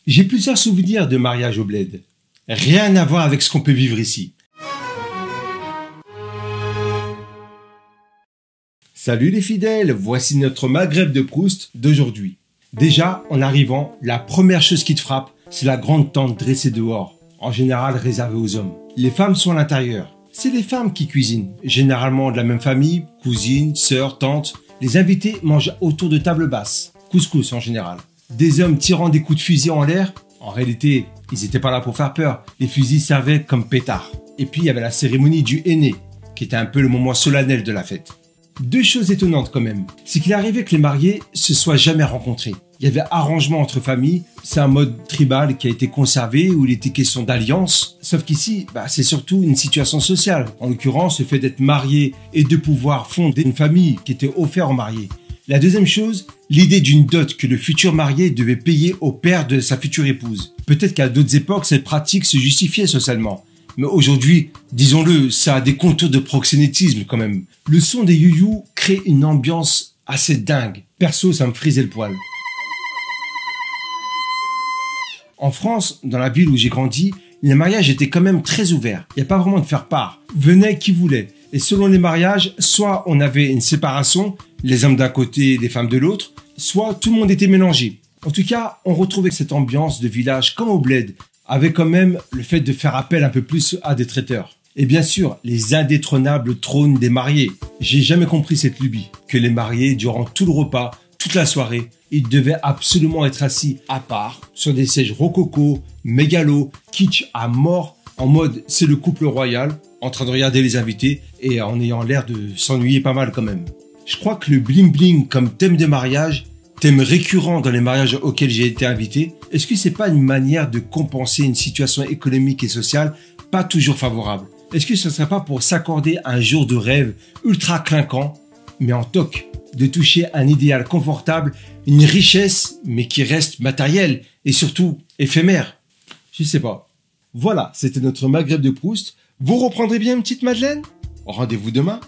J'ai plusieurs souvenirs de mariage au bled. Rien à voir avec ce qu'on peut vivre ici. Salut les fidèles, voici notre Maghreb de Proust d'aujourd'hui. Déjà, en arrivant, la première chose qui te frappe, c'est la grande tente dressée dehors, en général réservée aux hommes. Les femmes sont à l'intérieur. C'est les femmes qui cuisinent, généralement de la même famille, cousines, sœurs, tantes. Les invités mangent autour de tables basses, couscous en général. Des hommes tirant des coups de fusil en l'air. En réalité, ils n'étaient pas là pour faire peur. Les fusils servaient comme pétards. Et puis, il y avait la cérémonie du henné, qui était un peu le moment solennel de la fête. Deux choses étonnantes quand même. C'est qu'il arrivait que les mariés se soient jamais rencontrés. Il y avait arrangement entre familles. C'est un mode tribal qui a été conservé où il était question d'alliance. Sauf qu'ici, c'est surtout une situation sociale. En l'occurrence, le fait d'être marié et de pouvoir fonder une famille qui était offerte aux mariés. La deuxième chose, l'idée d'une dot que le futur marié devait payer au père de sa future épouse. Peut-être qu'à d'autres époques, cette pratique se justifiait socialement. Mais aujourd'hui, disons-le, ça a des contours de proxénétisme quand même. Le son des youyous crée une ambiance assez dingue. Perso, ça me frisait le poil. En France, dans la ville où j'ai grandi, les mariages étaient quand même très ouverts. Il n'y a pas vraiment de faire part. Venait qui voulait. Et selon les mariages, soit on avait une séparation, les hommes d'un côté et les femmes de l'autre, soit tout le monde était mélangé. En tout cas, on retrouvait cette ambiance de village comme au bled, avec quand même le fait de faire appel un peu plus à des traiteurs. Et bien sûr, les indétrônables trônes des mariés. J'ai jamais compris cette lubie, que les mariés, durant tout le repas, toute la soirée, ils devaient absolument être assis à part, sur des sièges rococo, mégalos, kitsch à mort, en mode c'est le couple royal, en train de regarder les invités et en ayant l'air de s'ennuyer pas mal quand même. Je crois que le bling bling comme thème de mariage, thème récurrent dans les mariages auxquels j'ai été invité, est-ce que c'est pas une manière de compenser une situation économique et sociale pas toujours favorable? Est-ce que ce serait pas pour s'accorder un jour de rêve ultra clinquant, mais en toc, de toucher un idéal confortable, une richesse, mais qui reste matérielle et surtout éphémère? Je sais pas. Voilà, c'était notre Maghreb de Proust. Vous reprendrez bien une petite Madeleine? Rendez-vous demain.